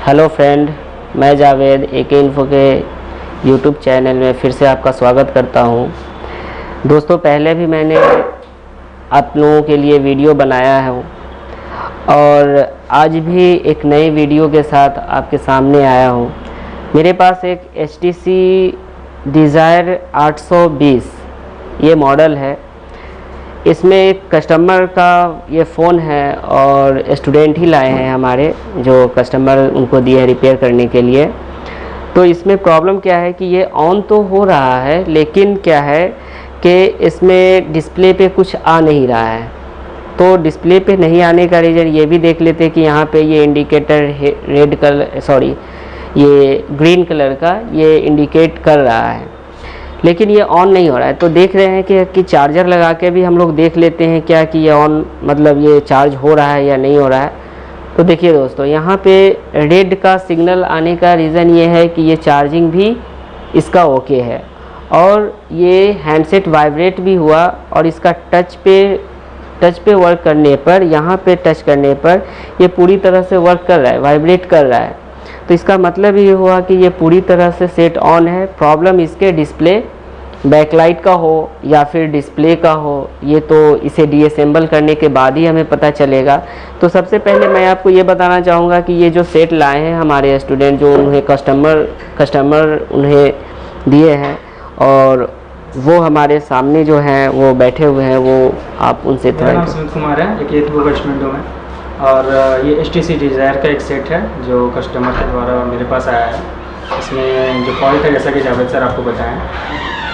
Hello friend, मैं जावेद एके info के YouTube channel में फिर से आपका स्वागत करता हूं। दोस्तों, पहले भी मैंने आप लोगों के लिए वीडियो बनाया है और आज भी एक नई वीडियो के साथ आपके सामने आया हूं। मेरे पास एक HTC डिज़ायर 820 ये मॉडल है। इसमें एक कस्टमर का ये फ़ोन है और स्टूडेंट ही लाए हैं हमारे, जो कस्टमर उनको दिए है रिपेयर करने के लिए। तो इसमें प्रॉब्लम क्या है कि ये ऑन तो हो रहा है, लेकिन क्या है कि इसमें डिस्प्ले पे कुछ आ नहीं रहा है। तो डिस्प्ले पे नहीं आने का रीज़न ये भी देख लेते कि यहाँ पे ये इंडिकेटर ये ग्रीन कलर का ये इंडिकेट कर रहा है, लेकिन ये ऑन नहीं हो रहा है। तो देख रहे हैं कि चार्जर लगा के भी हम लोग देख लेते हैं क्या कि ये ऑन मतलब ये चार्ज हो रहा है या नहीं हो रहा है। तो देखिए दोस्तों, यहाँ पे रेड का सिग्नल आने का रीज़न ये है कि ये चार्जिंग भी इसका ओके है और ये हैंडसेट वाइब्रेट भी हुआ और इसका टच पे वर्क करने पर, यहाँ पे टच करने पर ये पूरी तरह से वर्क कर रहा है, वाइब्रेट कर रहा है। तो इसका मतलब ये हुआ कि ये पूरी तरह से सेट ऑन है। प्रॉब्लम इसके डिस्प्ले बैकलाइट का हो या फिर डिस्प्ले का हो, ये तो इसे डीअसेंबल करने के बाद ही हमें पता चलेगा। तो सबसे पहले मैं आपको ये बताना चाहूँगा कि ये जो सेट लाए हैं हमारे स्टूडेंट, जो उन्हें कस्टमर उन्हें दिए हैं और वो हमारे सामने जो हैं वो बैठे हुए हैं, वो आप उनसे मेरा नाम सुमित कुमार है, एक एथबो कस्टमर में। और ये HTC डिज़ायर का एक सेट है जो कस्टमर के द्वारा मेरे पास आया है। इसमें जो फॉल्ट है, जैसा कि जावेद सर आपको बताएं,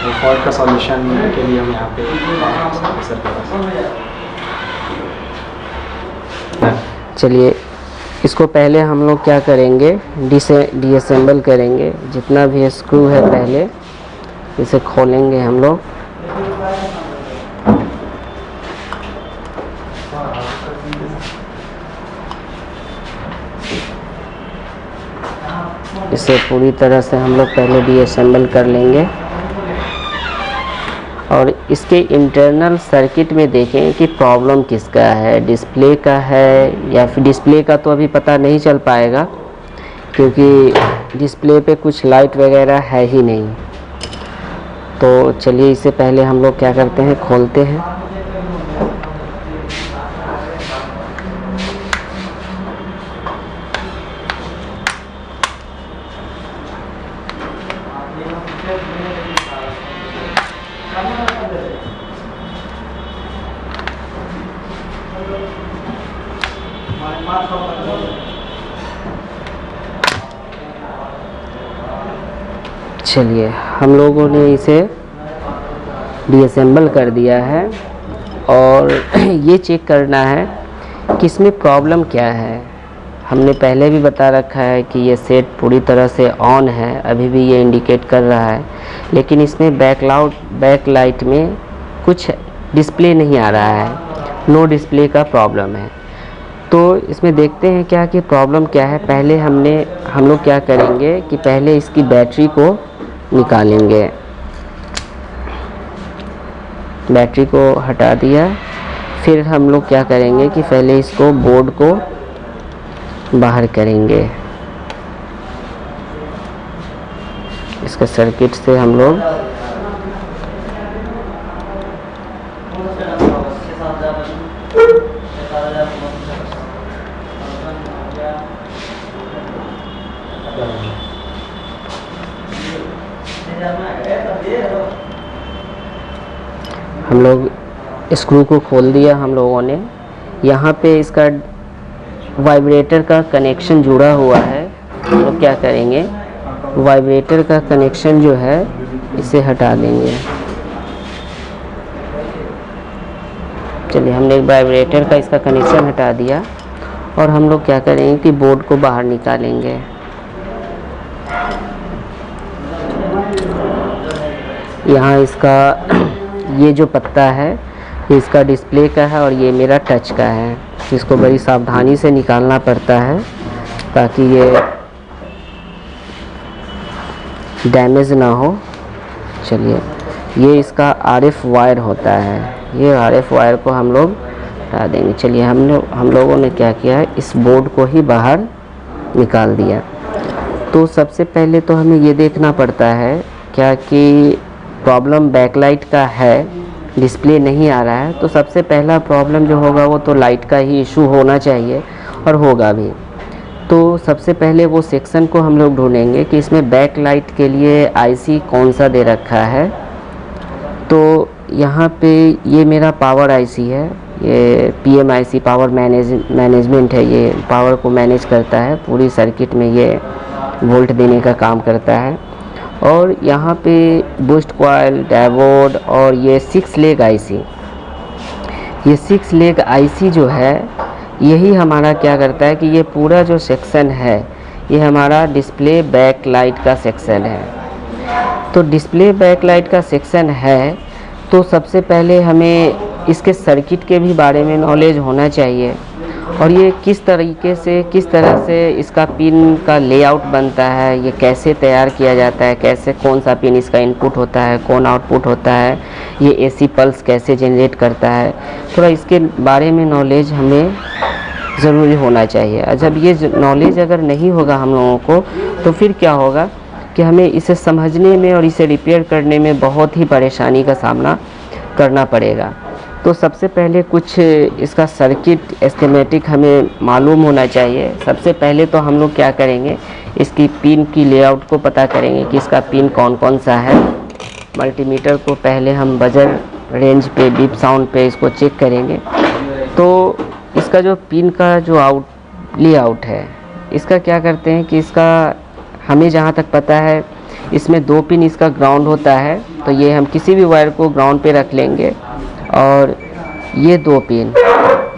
वो फॉल्ट का सॉल्यूशन के लिए हम यहाँ पे सर के पास। चलिए, इसको पहले हम लोग क्या करेंगे, डीअसेंबल करेंगे। जितना भी स्क्रू है पहले इसे खोलेंगे हम लोग। इसे पूरी तरह से हम लोग पहले डीअसेंबल कर लेंगे और इसके इंटरनल सर्किट में देखें कि प्रॉब्लम किसका है, डिस्प्ले का है या फिर डिस्प्ले का तो अभी पता नहीं चल पाएगा क्योंकि डिस्प्ले पे कुछ लाइट वगैरह है ही नहीं। तो चलिए, इससे पहले हम लोग क्या करते हैं, खोलते हैं। चलिए, हम लोगों ने इसे डीअसेंबल कर दिया है और ये चेक करना है कि इसमें प्रॉब्लम क्या है। हमने पहले भी बता रखा है कि ये सेट पूरी तरह से ऑन है, अभी भी ये इंडिकेट कर रहा है, लेकिन इसमें बैकलाइट में कुछ डिस्प्ले नहीं आ रहा है, नो डिस्प्ले का प्रॉब्लम है। तो इसमें देखते हैं क्या कि प्रॉब्लम क्या है। पहले हम लोग क्या करेंगे कि पहले इसकी बैटरी को निकालेंगे। बैटरी को हटा दिया, फिर हम लोग क्या करेंगे कि पहले इसको बोर्ड को बाहर करेंगे। इसका सर्किट से हम लोग स्क्रू को खोल दिया हम लोगों ने। यहाँ पे इसका वाइब्रेटर का कनेक्शन जुड़ा हुआ है। हम लोग क्या करेंगे, वाइब्रेटर का कनेक्शन जो है इसे हटा देंगे। चलिए, हमने वाइब्रेटर का इसका कनेक्शन हटा दिया और हम लोग क्या करेंगे कि बोर्ड को बाहर निकालेंगे। यहाँ इसका ये जो पत्ता है इसका डिस्प्ले का है और ये मेरा टच का है। इसको बड़ी सावधानी से निकालना पड़ता है ताकि ये डैमेज ना हो। चलिए, ये इसका RF वायर होता है, ये RF वायर को हम लोग हटा देंगे। चलिए, हम लोगों ने क्या किया है, इस बोर्ड को ही बाहर निकाल दिया। तो सबसे पहले तो हमें ये देखना पड़ता है क्या कि प्रॉब्लम बैकलाइट का है, डिस्प्ले नहीं आ रहा है। तो सबसे पहला प्रॉब्लम जो होगा वो तो लाइट का ही इशू होना चाहिए और होगा भी। तो सबसे पहले वो सेक्शन को हम लोग ढूंढेंगे कि इसमें बैक लाइट के लिए आईसी कौन सा दे रखा है। तो यहाँ पे ये मेरा पावर आईसी है, ये PMIC पावर मैनेजमेंट है, ये पावर को मैनेज करता है, पूरी सर्किट में ये वोल्ट देने का काम करता है। और यहाँ पे बूस्ट कॉइल, डायोड और ये 6 लेग आईसी, ये 6 लेग आईसी जो है यही हमारा क्या करता है कि ये पूरा जो सेक्शन है ये हमारा डिस्प्ले बैक लाइट का सेक्शन है। तो डिस्प्ले बैक लाइट का सेक्शन है तो सबसे पहले हमें इसके सर्किट के भी बारे में नॉलेज होना चाहिए और ये किस तरह से इसका पिन का लेआउट बनता है, ये कैसे तैयार किया जाता है, कैसे कौन सा पिन इसका इनपुट होता है, कौन आउटपुट होता है, ये AC पल्स कैसे जनरेट करता है, थोड़ा इसके बारे में नॉलेज हमें ज़रूरी होना चाहिए। और जब ये नॉलेज अगर नहीं होगा हम लोगों को तो फिर क्या होगा कि हमें इसे समझने में और इसे रिपेयर करने में बहुत ही परेशानी का सामना करना पड़ेगा। तो सबसे पहले कुछ इसका सर्किट एस्केमेटिक हमें मालूम होना चाहिए। सबसे पहले तो हम लोग क्या करेंगे, इसकी पिन की लेआउट को पता करेंगे कि इसका पिन कौन कौन सा है। मल्टीमीटर को पहले हम बजर रेंज पे, बीप साउंड पे इसको चेक करेंगे। तो इसका जो पिन का जो लेआउट है, इसका क्या करते हैं कि इसका हमें जहाँ तक पता है इसमें 2 पिन इसका ग्राउंड होता है। तो ये हम किसी भी वायर को ग्राउंड पे रख लेंगे और ये 2 पिन,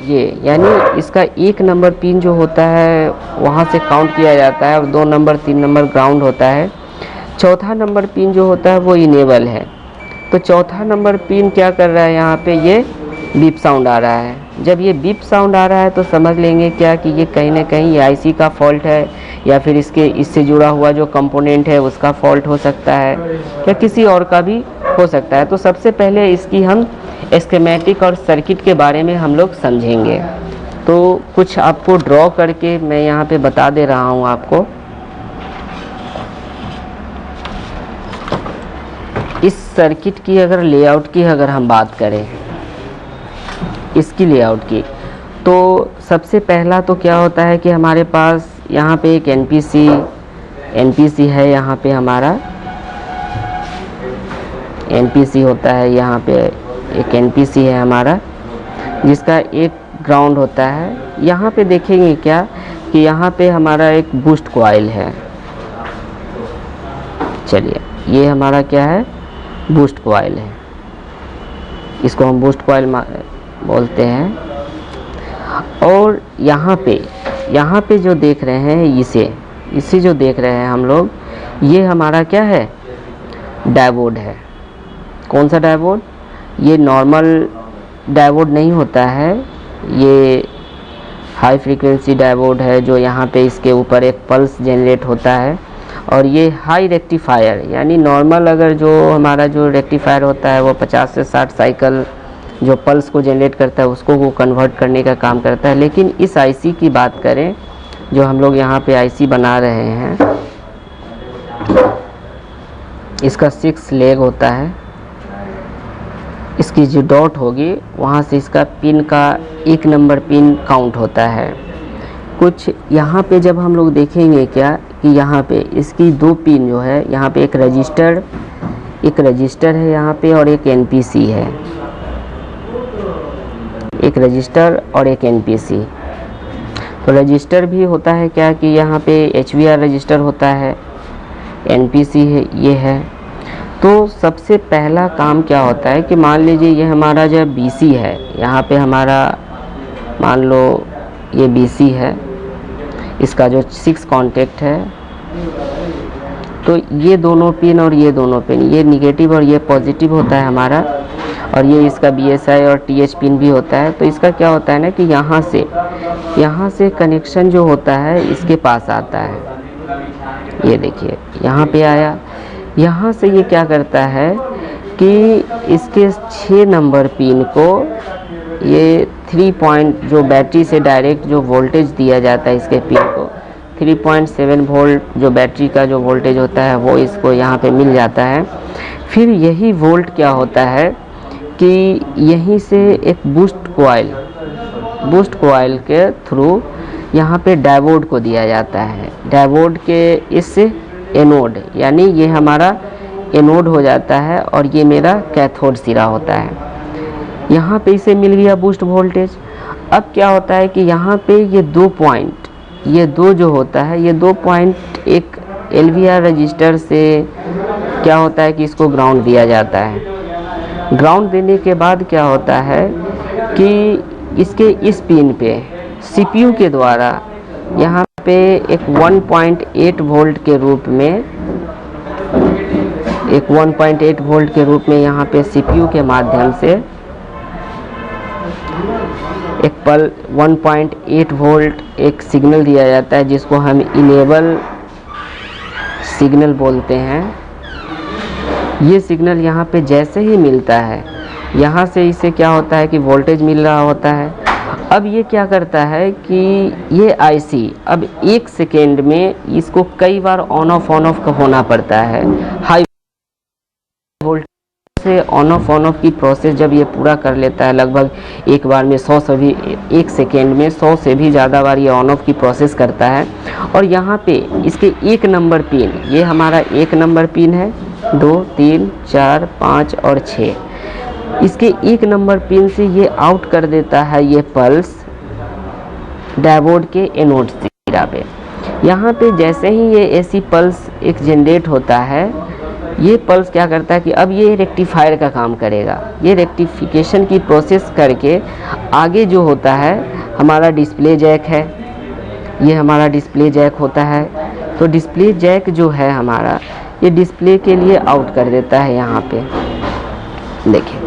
ये यानी इसका 1 नंबर पिन जो होता है वहाँ से काउंट किया जाता है और 2 नंबर 3 नंबर ग्राउंड होता है। चौथा नंबर पिन जो होता है वो इनेबल है। तो चौथा नंबर पिन क्या कर रहा है, यहाँ पे ये बीप साउंड आ रहा है। जब ये बीप साउंड आ रहा है तो समझ लेंगे क्या कि ये कहीं ना कहीं आईसी का फॉल्ट है या फिर इससे जुड़ा हुआ जो कंपोनेंट है उसका फॉल्ट हो सकता है या किसी और का भी हो सकता है। तो सबसे पहले इसकी हम स्कीमेटिक और सर्किट के बारे में हम लोग समझेंगे। तो कुछ आपको ड्रॉ करके मैं यहाँ पे बता दे रहा हूँ आपको। इस सर्किट की अगर लेआउट की अगर हम बात करें, इसकी लेआउट की, तो सबसे पहला तो क्या होता है कि हमारे पास यहाँ पे एक एनपीसी है, यहाँ पे हमारा एनपीसी होता है, यहाँ पे एक एनपीसी है हमारा जिसका एक ग्राउंड होता है। यहाँ पे देखेंगे क्या कि यहाँ पे हमारा एक बूस्ट कॉइल है। चलिए, ये हमारा क्या है, बूस्ट कॉइल है, इसको हम बूस्ट कॉइल बोलते हैं। और यहाँ पे जो देख रहे हैं, इसे जो देख रहे हैं हम लोग, ये हमारा क्या है, डायोड है। कौन सा डायोड? ये नॉर्मल डायोड नहीं होता है, ये हाई फ्रीक्वेंसी डायोड है जो यहाँ पे इसके ऊपर एक पल्स जनरेट होता है। और ये हाई रेक्टिफायर, यानी नॉर्मल अगर जो हमारा जो रेक्टिफायर होता है वो 50 से 60 साइकिल जो पल्स को जनरेट करता है उसको वो कन्वर्ट करने का काम करता है। लेकिन इस आईसी की बात करें जो हम लोग यहाँ पे आईसी बना रहे हैं, इसका 6 लेग होता है। इसकी जो डॉट होगी वहाँ से इसका पिन का 1 नंबर पिन काउंट होता है। कुछ यहाँ पे जब हम लोग देखेंगे क्या कि यहाँ पे इसकी 2 पिन जो है, यहाँ पे एक रजिस्टर है यहाँ पे और एक एनपीसी है, एक रजिस्टर और एक एनपीसी। तो रजिस्टर भी होता है क्या कि यहाँ पे HVR रजिस्टर होता है, एनपीसी है, ये है। तो सबसे पहला काम क्या होता है कि मान लीजिए ये हमारा जो BC है, यहाँ पे हमारा मान लो ये BC है, इसका जो 6 कॉन्टेक्ट है। तो ये दोनों पिन और ये दोनों पिन, ये निगेटिव और ये पॉजिटिव होता है हमारा, और ये इसका BSI और TH पिन भी होता है। तो इसका क्या होता है ना कि यहाँ से कनेक्शन जो होता है इसके पास आता है। ये देखिए यहाँ पे आया, यहाँ से ये क्या करता है कि इसके 6 नंबर पिन को ये 3 पॉइंट जो बैटरी से डायरेक्ट जो वोल्टेज दिया जाता है इसके पिन को 3.7 वोल्ट जो बैटरी का जो वोल्टेज होता है वो इसको यहाँ पे मिल जाता है। फिर यही वोल्ट क्या होता है कि यहीं से एक बूस्ट कॉइल के थ्रू यहाँ पे डायोड को दिया जाता है। डायोड के इस एनोड, यानी ये हमारा एनोड हो जाता है और ये मेरा कैथोड सिरा होता है। यहाँ पे इसे मिल गया बूस्ट वोल्टेज। अब क्या होता है कि यहाँ पे ये दो पॉइंट, ये दो जो होता है, ये 2 पॉइंट एक LVR रजिस्टर से क्या होता है कि इसको ग्राउंड दिया जाता है। ग्राउंड देने के बाद क्या होता है कि इसके इस पिन पे CPU के द्वारा यहाँ पे एक 1.8 वोल्ट के रूप में, 1.8 वोल्ट के रूप में यहाँ पे CPU के माध्यम से एक पल 1.8 वोल्ट एक सिग्नल दिया जाता है, जिसको हम इनेबल सिग्नल बोलते हैं। ये सिग्नल यहाँ पे जैसे ही मिलता है, यहाँ से इसे क्या होता है कि वोल्टेज मिल रहा होता है। अब ये क्या करता है कि ये IC अब 1 सेकेंड में इसको कई बार ऑन ऑफ होना पड़ता है। हाई वोल्टेज से ऑन ऑफ की प्रोसेस जब ये पूरा कर लेता है, लगभग एक बार में 100 से भी 1 सेकेंड में 100 से भी ज़्यादा बार ये ऑन ऑफ की प्रोसेस करता है। और यहाँ पे इसके 1 नंबर पिन, ये हमारा 1 नंबर पिन है, 2, 3, 4, 5 और 6। इसके 1 नंबर पिन से ये आउट कर देता है ये पल्स डायोड के एनोड सिरा पे। यहाँ पे जैसे ही ये ऐसी पल्स एक जनरेट होता है, ये पल्स क्या करता है कि अब ये रेक्टिफायर का काम करेगा। ये रेक्टिफिकेशन की प्रोसेस करके आगे जो होता है हमारा डिस्प्ले जैक है, ये हमारा डिस्प्ले जैक होता है। तो डिस्प्ले जैक जो है हमारा, ये डिस्प्ले के लिए आउट कर देता है। यहाँ पे देखिए,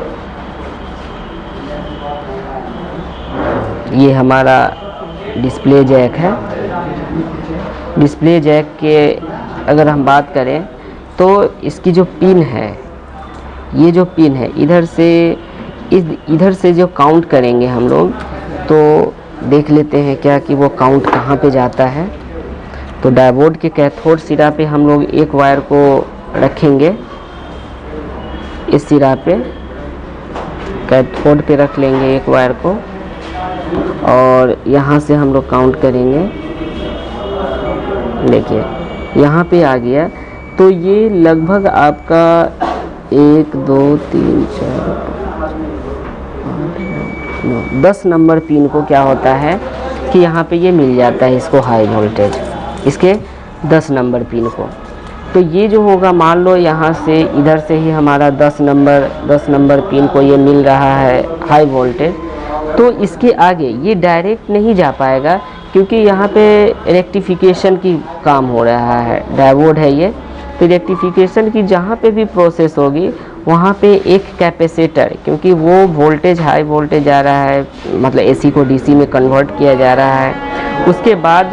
ये हमारा डिस्प्ले जैक है। डिस्प्ले जैक के अगर हम बात करें तो इसकी जो पिन है, ये जो पिन है इधर से जो काउंट करेंगे हम लोग, तो देख लेते हैं क्या कि वो काउंट कहाँ पे जाता है। तो डायोड के कैथोड सिरा पे हम लोग एक वायर को रखेंगे, इस सिरा पे कैथोड पे रख लेंगे एक वायर को, और यहाँ से हम लोग काउंट करेंगे। देखिए यहाँ पे आ गया। तो ये लगभग आपका 1, 2, 3, 4, 5, 10 नंबर पिन को क्या होता है कि यहाँ पे ये मिल जाता है इसको हाई वोल्टेज, इसके 10 नंबर पिन को। तो ये जो होगा, मान लो यहाँ से इधर से ही हमारा 10 नंबर पिन को ये मिल रहा है हाई वोल्टेज, तो इसके आगे ये डायरेक्ट नहीं जा पाएगा, क्योंकि यहाँ पे रेक्टिफिकेशन की काम हो रहा है। डायोड है ये, तो रेक्टिफिकेशन की जहाँ पे भी प्रोसेस होगी वहाँ पे एक कैपेसिटर, क्योंकि वो वोल्टेज हाई वोल्टेज आ रहा है, मतलब AC को DC में कन्वर्ट किया जा रहा है। उसके बाद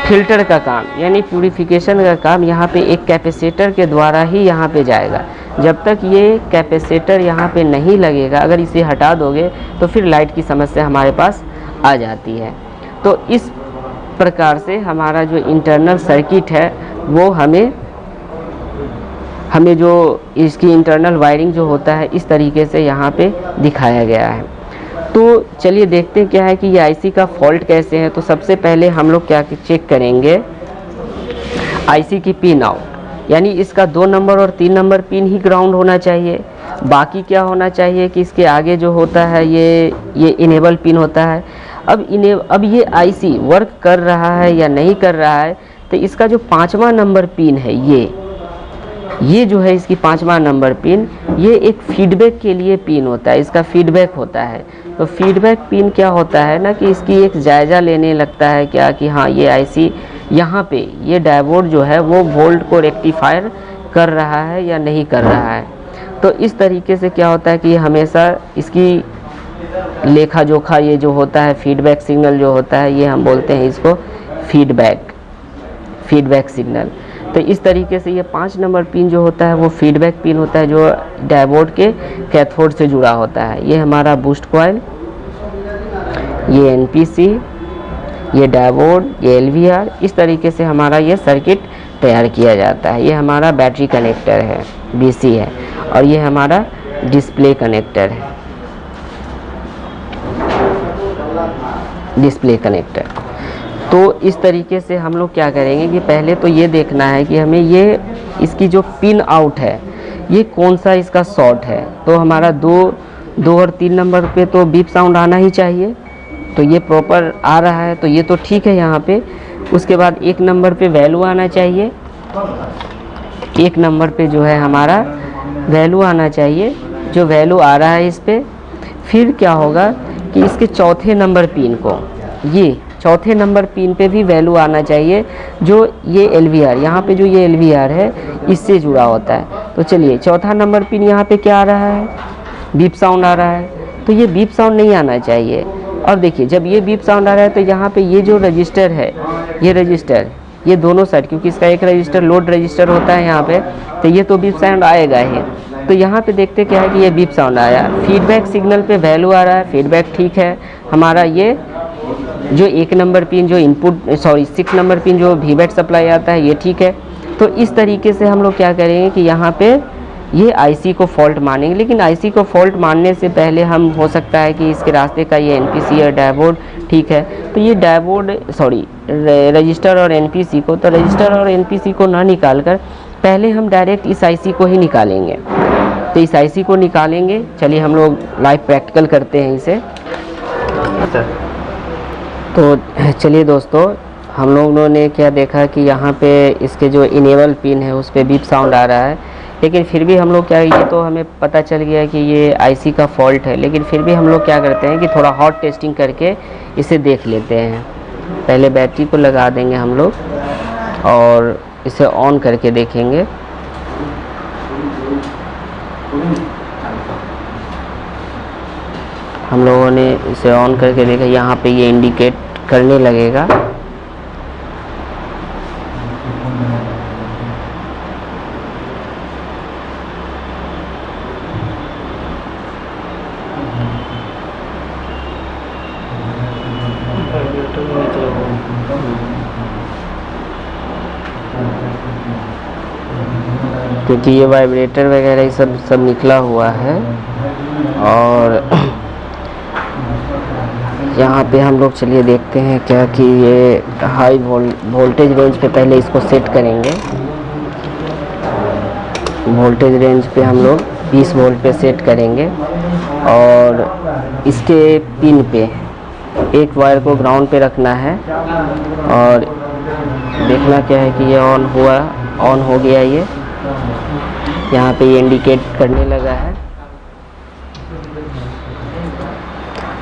फिल्टर का काम, यानी प्यूरिफिकेशन का काम यहाँ पे एक कैपेसिटर के द्वारा ही यहाँ पे जाएगा। जब तक ये कैपेसिटर यहाँ पे नहीं लगेगा, अगर इसे हटा दोगे तो फिर लाइट की समस्या हमारे पास आ जाती है। तो इस प्रकार से हमारा जो इंटरनल सर्किट है वो हमें जो इसकी इंटरनल वायरिंग जो होता है इस तरीके से यहाँ पे दिखाया गया है। तो चलिए देखते हैं क्या है कि ये IC का फॉल्ट कैसे है। तो सबसे पहले हम लोग क्या चेक करेंगे, IC की पिन आउट, यानी इसका 2 नंबर और 3 नंबर पिन ही ग्राउंड होना चाहिए। बाकी क्या होना चाहिए कि इसके आगे जो होता है ये इनेबल पिन होता है। अब ये IC वर्क कर रहा है या नहीं कर रहा है, तो इसका जो 5वां नंबर पिन है, ये जो है इसकी 5वां नंबर पिन, ये एक फीडबैक के लिए पिन होता है, इसका फीडबैक होता है। तो फीडबैक पिन क्या होता है ना कि इसकी एक जायज़ा लेने लगता है क्या कि हाँ ये IC यहाँ पे ये डायोड जो है वो वोल्ट को रेक्टिफायर कर रहा है या नहीं कर रहा है। तो इस तरीके से क्या होता है कि हमेशा इसकी लेखा जोखा ये जो होता है, फीडबैक सिग्नल जो होता है, ये हम बोलते हैं इसको फीडबैक सिग्नल। तो इस तरीके से ये 5 नंबर पिन जो होता है वो फीडबैक पिन होता है, जो डायोड के कैथोड से जुड़ा होता है। ये हमारा बूस्ट कॉइल, ये NPC, ये डायोड, ये LVR, इस तरीके से हमारा ये सर्किट तैयार किया जाता है। ये हमारा बैटरी कनेक्टर है, BC है, और ये हमारा डिस्प्ले कनेक्टर है, डिस्प्ले कनेक्टर। तो इस तरीके से हम लोग क्या करेंगे कि पहले तो ये देखना है कि हमें ये इसकी जो पिन आउट है ये कौन सा इसका शॉर्ट है। तो हमारा 2 और 3 नंबर पे तो बीप साउंड आना ही चाहिए, तो ये प्रॉपर आ रहा है, तो ये तो ठीक है यहाँ पे। उसके बाद 1 नंबर पे वैल्यू आना चाहिए, 1 नंबर पे जो है हमारा वैल्यू आना चाहिए, जो वैल्यू आ रहा है इस पे। फिर क्या होगा कि इसके चौथे नंबर पिन को, ये चौथे नंबर पिन पे भी वैल्यू आना चाहिए, जो ये LVR, यहाँ पे जो ये LVR है इससे जुड़ा होता है। तो चलिए चौथा नंबर पिन यहाँ पे क्या आ रहा है, बीप साउंड आ रहा है, तो ये बीप साउंड नहीं आना चाहिए। और देखिए जब ये बीप साउंड आ रहा है तो यहाँ पे ये जो रजिस्टर है, ये रजिस्टर, ये दोनों साइड, क्योंकि इसका एक रजिस्टर लोड रजिस्टर होता है यहाँ पे, तो ये तो बीप साउंड आएगा ही। तो यहाँ पे देखते क्या है कि ये बीप साउंड आया, फीडबैक सिग्नल पे वैल्यू आ रहा है, फीडबैक ठीक है हमारा। ये जो 1 नंबर पिन जो इनपुट 6 नंबर पिन जो VBAT सप्लाई आता है ये ठीक है। तो इस तरीके से हम लोग क्या करेंगे कि यहाँ पे ये IC को फॉल्ट मानेंगे। लेकिन IC को फॉल्ट मानने से पहले हम हो सकता है कि इसके रास्ते का ये NPC और डायोड ठीक है, तो ये डायोड रजिस्टर और NPC को, तो रजिस्टर और NPC को ना निकाल कर पहले हम डायरेक्ट इस IC को ही निकालेंगे। तो इस IC को निकालेंगे, चलिए हम लोग लाइव प्रैक्टिकल करते हैं इसे। तो चलिए दोस्तों, हम लोगों ने क्या देखा कि यहाँ पे इसके जो इनेबल पिन है उस पर बीप साउंड आ रहा है, लेकिन फिर भी हम लोग क्या, ये तो हमें पता चल गया कि ये IC का फॉल्ट है, लेकिन फिर भी हम लोग क्या करते हैं कि थोड़ा हॉट टेस्टिंग करके इसे देख लेते हैं। पहले बैटरी को लगा देंगे हम लोग और इसे ऑन करके देखेंगे। हम लोगों ने इसे ऑन करके देखा, यहाँ पे ये इंडिकेट करने लगेगा। क्योंकि ये वाइब्रेटर वगैरह ये सब निकला हुआ है। और यहाँ पे हम लोग चलिए देखते हैं क्या कि ये हाई वोल्टेज रेंज पे पहले इसको सेट करेंगे। वोल्टेज रेंज पे हम लोग 20 वोल्ट पे सेट करेंगे और इसके पिन पे एक वायर को ग्राउंड पे रखना है और देखना क्या है कि ये ऑन हो गया। ये यहाँ पे ये इंडिकेट करने लगा है।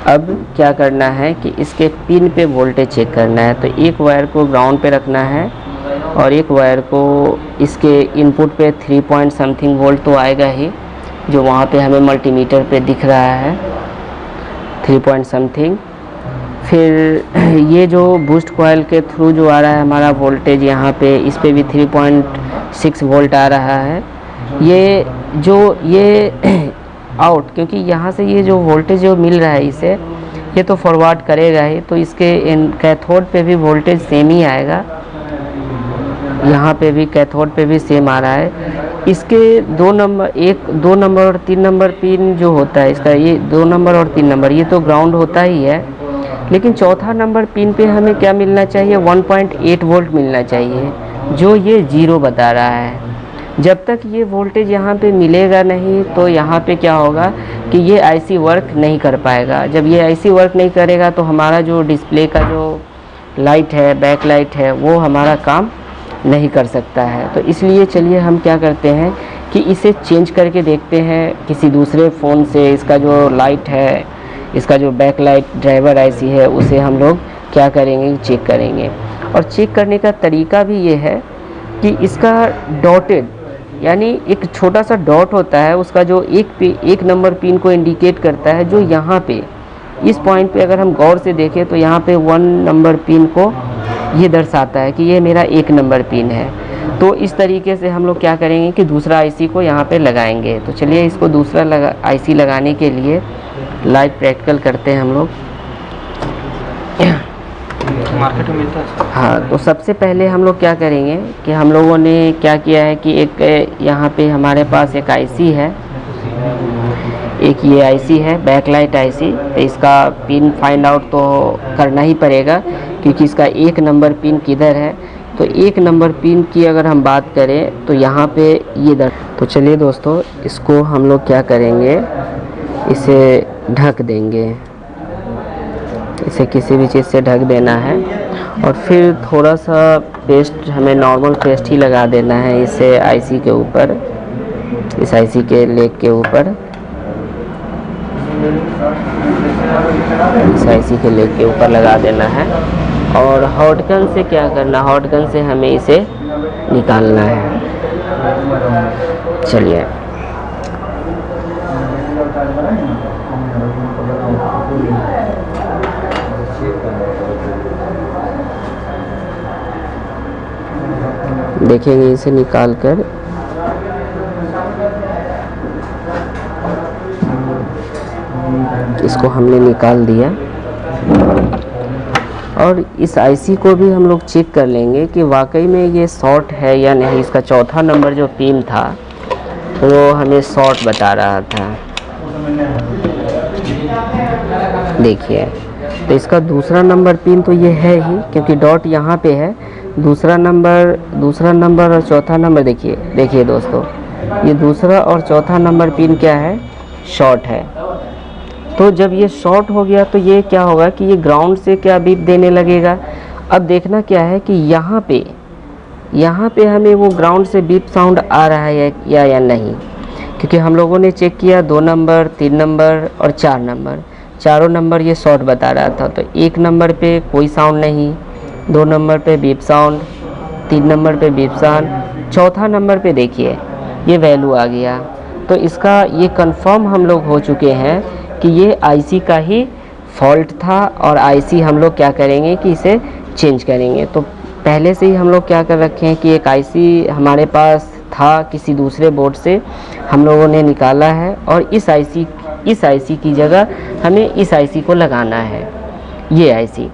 अब क्या करना है कि इसके पिन पे वोल्टेज चेक करना है। तो एक वायर को ग्राउंड पे रखना है और एक वायर को इसके इनपुट पे 3 पॉइंट समथिंग वोल्ट तो आएगा ही, जो वहाँ पे हमें मल्टीमीटर पे दिख रहा है 3 पॉइंट समथिंग। फिर ये जो बूस्ट कॉइल के थ्रू जो आ रहा है हमारा वोल्टेज, यहाँ पे इस पे भी 3.6 वोल्ट आ रहा है। ये आउट, क्योंकि यहाँ से ये जो वोल्टेज जो मिल रहा है इसे, ये तो फॉरवर्ड करेगा ही, तो इसके कैथोड पे भी वोल्टेज सेम ही आएगा। यहाँ पे भी कैथोड पे भी सेम आ रहा है। इसके 2 नंबर और 3 नंबर पिन जो होता है इसका, ये 2 नंबर और 3 नंबर ये तो ग्राउंड होता ही है, लेकिन चौथा नंबर पिन पे हमें क्या मिलना चाहिए, 1.8 वोल्ट मिलना चाहिए, जो ये 0 बता रहा है। जब तक ये वोल्टेज यहाँ पे मिलेगा नहीं तो यहाँ पे क्या होगा कि ये IC वर्क नहीं कर पाएगा। जब ये IC वर्क नहीं करेगा तो हमारा जो डिस्प्ले का जो लाइट है, बैक लाइट है, वो हमारा काम नहीं कर सकता है। तो इसलिए चलिए हम क्या करते हैं कि इसे चेंज करके देखते हैं किसी दूसरे फ़ोन से। इसका जो लाइट है, इसका जो बैक लाइट ड्राइवर IC है, उसे हम लोग क्या करेंगे, चेक करेंगे। और चेक करने का तरीका भी ये है कि इसका डॉटेड, यानी एक छोटा सा डॉट होता है, उसका जो एक नंबर पिन को इंडिकेट करता है, जो यहाँ पे इस पॉइंट पे अगर हम गौर से देखें तो यहाँ पे 1 नंबर पिन को ये दर्शाता है कि ये मेरा 1 नंबर पिन है। तो इस तरीके से हम लोग क्या करेंगे कि दूसरा IC को यहाँ पे लगाएंगे। तो चलिए इसको दूसरा IC लगाने के लिए लाइव प्रैक्टिकल करते हैं हम लोग। मार्केट में मिलता है। हाँ, तो सबसे पहले हम लोग क्या करेंगे कि हम लोगों ने क्या किया है कि एक यहाँ पे हमारे पास एक आईसी है, एक ये आईसी है बैकलाइट आईसी। तो इसका पिन फाइंड आउट तो करना ही पड़ेगा क्योंकि इसका 1 नंबर पिन किधर है। तो 1 नंबर पिन की अगर हम बात करें तो यहाँ पे ये तो चलिए दोस्तों, इसको हम लोग क्या करेंगे, इसे ढक देंगे, इसे किसी भी चीज़ से ढक देना है। और फिर थोड़ा सा पेस्ट, हमें नॉर्मल पेस्ट ही लगा देना है इसे आईसी के ऊपर, इस आईसी के लेग के ऊपर, इस आईसी के लेग के ऊपर लगा देना है। और हॉट गन से क्या करना, हॉट गन से हमें इसे निकालना है। चलिए, देखेंगे इसे निकाल कर। इसको हमने निकाल दिया और इस आईसी को भी हम लोग चेक कर लेंगे कि वाकई में ये शॉर्ट है या नहीं। इसका चौथा नंबर जो पिन था वो हमें शॉर्ट बता रहा था, देखिए। तो इसका दूसरा नंबर पिन तो ये है ही, क्योंकि डॉट यहाँ पे है। दूसरा नंबर और चौथा नंबर, देखिए दोस्तों, ये दूसरा और चौथा नंबर पिन क्या है, शॉर्ट है। तो जब ये शॉर्ट हो गया तो ये क्या होगा कि ये ग्राउंड से क्या बीप देने लगेगा। अब देखना क्या है कि यहाँ पे हमें वो ग्राउंड से बीप साउंड आ रहा है या नहीं, क्योंकि हम लोगों ने चेक किया 2 नंबर, 3 नंबर और 4 नंबर, चारों नंबर ये शॉर्ट बता रहा था। तो 1 नंबर पे कोई साउंड नहीं, 2 नंबर पे बीप साउंड, 3 नंबर पे बीप साउंड, चौथा नंबर पे देखिए ये वैल्यू आ गया। तो इसका ये कंफर्म हम लोग हो चुके हैं कि ये आईसी का ही फॉल्ट था और आईसी हम लोग क्या करेंगे कि इसे चेंज करेंगे। तो पहले से ही हम लोग क्या कर रखे हैं कि एक आईसी हमारे पास था किसी दूसरे बोर्ड से, हम लोगों ने निकाला है और इस आईसी की जगह हमें इस आईसी को लगाना है, ये आईसी।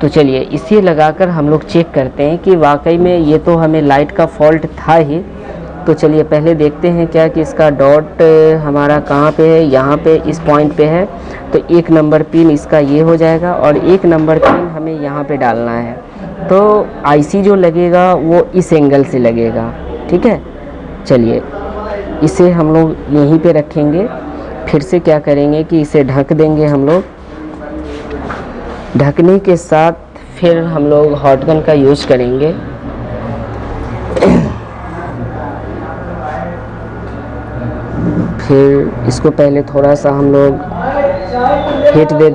तो चलिए इसे लगाकर हम लोग चेक करते हैं कि वाकई में ये तो हमें लाइट का फॉल्ट था ही। तो चलिए पहले देखते हैं क्या कि इसका डॉट हमारा कहाँ पे है, यहाँ पे इस पॉइंट पे है। तो 1 नंबर पिन इसका ये हो जाएगा और 1 नंबर पिन हमें यहाँ पे डालना है। तो आईसी जो लगेगा वो इस एंगल से लगेगा, ठीक है। चलिए इसे हम लोग यहीं पे रखेंगे। फिर से क्या करेंगे कि इसे ढक देंगे हम लोग। ढकने के साथ फिर हम लोग हॉट गन का यूज़ करेंगे। फिर इसको पहले थोड़ा सा हम लोग हीट दे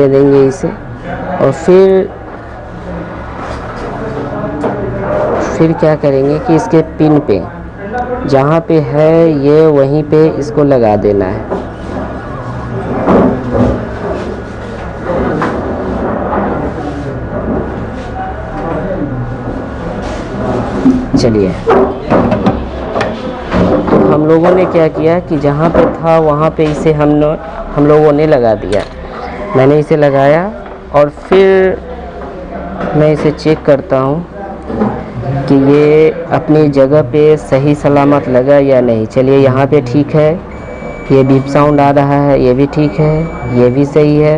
देंगे इसे। और फिर क्या करेंगे कि इसके पिन पे जहाँ पे है ये वहीं पे इसको लगा देना है। चलिए, तो हम लोगों ने क्या किया कि जहाँ पे था वहाँ पे इसे हम लोगों ने लगा दिया। मैंने इसे लगाया और फिर मैं इसे चेक करता हूँ कि ये अपनी जगह पे सही सलामत लगा या नहीं। चलिए यहाँ पे ठीक है, ये बीप साउंड आ रहा है, ये भी ठीक है, ये भी सही है।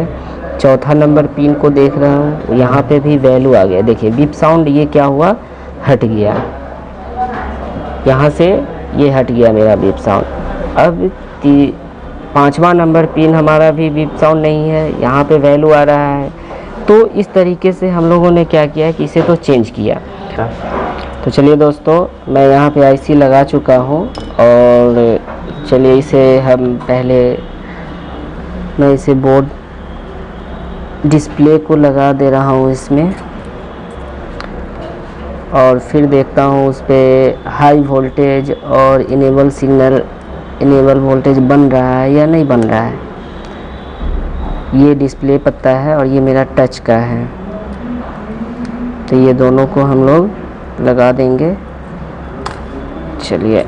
चौथा नंबर पिन को देख रहा हूँ, यहाँ पे भी वैल्यू आ गया। देखिए बीप साउंड ये क्या हुआ, हट गया, यहाँ से ये हट गया मेरा बीप साउंड। अब 5वां नंबर पिन हमारा भी बीप साउंड नहीं है, यहाँ पे वैल्यू आ रहा है। तो इस तरीके से हम लोगों ने क्या किया कि इसे तो चेंज किया। तो चलिए दोस्तों, मैं यहाँ पे आईसी लगा चुका हूँ और चलिए इसे मैं इसे बोर्ड डिस्प्ले को लगा दे रहा हूँ इसमें। और फिर देखता हूँ उस पर हाई वोल्टेज और इनेबल वोल्टेज बन रहा है या नहीं बन रहा है। ये डिस्प्ले पत्ता है और ये मेरा टच का है। तो ये दोनों को हम लोग लगा देंगे। चलिए,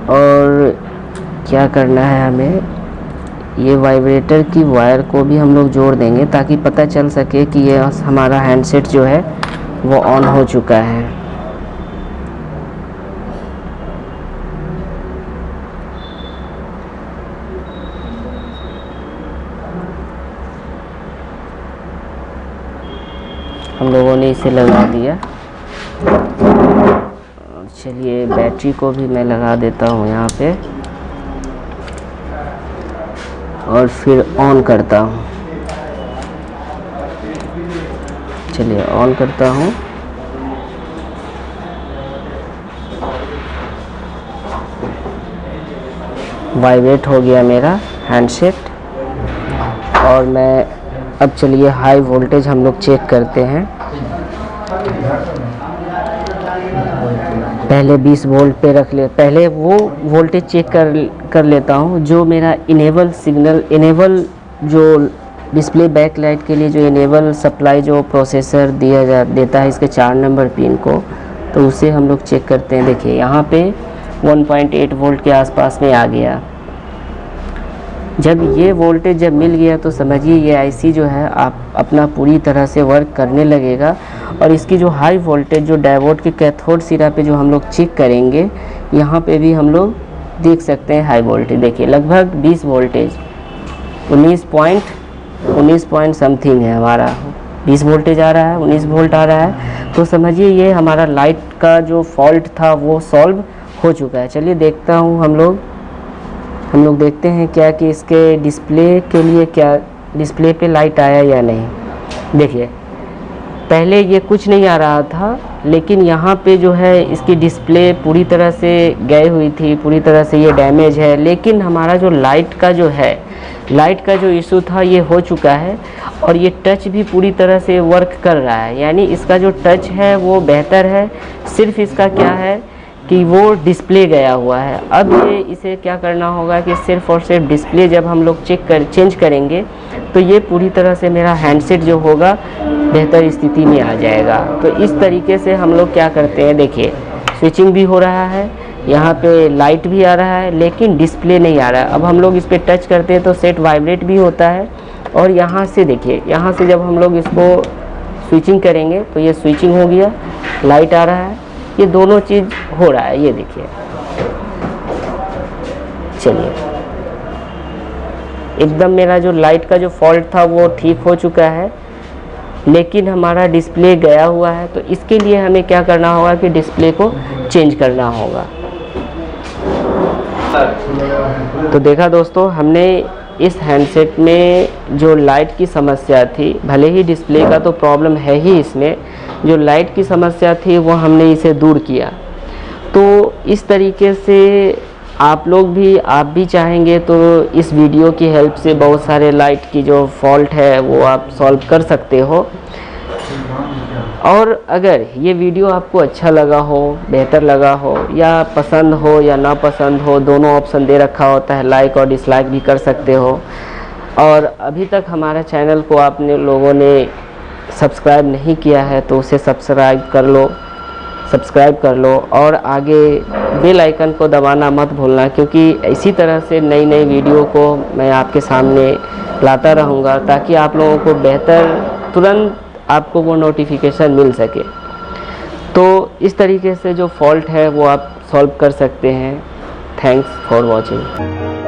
और क्या करना है हमें, ये वाइब्रेटर की वायर को भी हम लोग जोड़ देंगे ताकि पता चल सके कि ये हमारा हैंडसेट जो है वो ऑन हो चुका है। हम लोगों ने इसे लगा दिया। चलिए बैटरी को भी मैं लगा देता हूँ यहाँ पे और फिर ऑन करता हूँ। चलिए ऑन करता हूँ। वाइब्रेट हो गया मेरा हैंडसेट। और मैं अब चलिए हाई वोल्टेज हम लोग चेक करते हैं। पहले 20 वोल्ट पे रख ले, पहले वो वोल्टेज चेक कर लेता हूँ जो मेरा इनेबल सिग्नल, इनेबल जो डिस्प्ले बैकलाइट के लिए जो इनेबल सप्लाई जो प्रोसेसर देता है इसके 4 नंबर पिन को, तो उसे हम लोग चेक करते हैं। देखिए यहाँ पे 1.8 वोल्ट के आसपास में आ गया। जब ये वोल्टेज जब मिल गया तो समझिए ये आईसी जो है आप अपना पूरी तरह से वर्क करने लगेगा। और इसकी जो हाई वोल्टेज जो डायोड के कैथोड सिरा पे जो हम लोग चेक करेंगे, यहाँ पे भी हम लोग देख सकते हैं हाई वोल्टेज। देखिए लगभग 20 वोल्टेज 19 पॉइंट समथिंग है हमारा, 20 वोल्टेज आ रहा है, 19 वोल्ट आ रहा है। तो समझिए ये हमारा लाइट का जो फॉल्ट था वो सॉल्व हो चुका है। चलिए देखता हूँ हम लोग देखते हैं क्या कि इसके डिस्प्ले के लिए क्या डिस्प्ले पे लाइट आया या नहीं। देखिए पहले ये कुछ नहीं आ रहा था, लेकिन यहाँ पे जो है इसकी डिस्प्ले पूरी तरह से गई हुई थी, पूरी तरह से ये डैमेज है। लेकिन हमारा जो लाइट का जो इशू था ये हो चुका है और ये टच भी पूरी तरह से वर्क कर रहा है, यानी इसका जो टच है वो बेहतर है। सिर्फ इसका क्या है कि वो डिस्प्ले गया हुआ है। अब ये इसे क्या करना होगा कि सिर्फ और सिर्फ डिस्प्ले जब हम लोग चेंज करेंगे तो ये पूरी तरह से मेरा हैंडसेट जो होगा बेहतर स्थिति में आ जाएगा। तो इस तरीके से हम लोग क्या करते हैं, देखिए स्विचिंग भी हो रहा है, यहाँ पे लाइट भी आ रहा है, लेकिन डिस्प्ले नहीं आ रहा है। अब हम लोग इस पर टच करते हैं तो सेट वाइब्रेट भी होता है। और यहाँ से देखिए, यहाँ से जब हम लोग इसको स्विचिंग करेंगे तो ये स्विचिंग हो गया, लाइट आ रहा है, ये दोनों चीज़ हो रहा है। ये देखिए, चलिए एकदम मेरा जो लाइट का जो फॉल्ट था वो ठीक हो चुका है, लेकिन हमारा डिस्प्ले गया हुआ है। तो इसके लिए हमें क्या करना होगा कि डिस्प्ले को चेंज करना होगा। तो देखा दोस्तों, हमने इस हैंडसेट में जो लाइट की समस्या थी, भले ही डिस्प्ले का तो प्रॉब्लम है ही, इसमें जो लाइट की समस्या थी वो हमने इसे दूर किया। तो इस तरीके से आप भी चाहेंगे तो इस वीडियो की हेल्प से बहुत सारे लाइट की जो फॉल्ट है वो आप सॉल्व कर सकते हो। और अगर ये वीडियो आपको अच्छा लगा हो, बेहतर लगा हो, या पसंद हो या ना पसंद हो, दोनों ऑप्शन दे रखा होता है, लाइक और डिसलाइक भी कर सकते हो। और अभी तक हमारे चैनल को आपने लोगों ने सब्सक्राइब नहीं किया है तो उसे सब्सक्राइब कर लो और आगे बेल आइकन को दबाना मत भूलना, क्योंकि इसी तरह से नई नई वीडियो को मैं आपके सामने लाता रहूँगा ताकि आप लोगों को बेहतर तुरंत आपको वो नोटिफिकेशन मिल सके। तो इस तरीके से जो फॉल्ट है वो आप सॉल्व कर सकते हैं। Thanks for watching.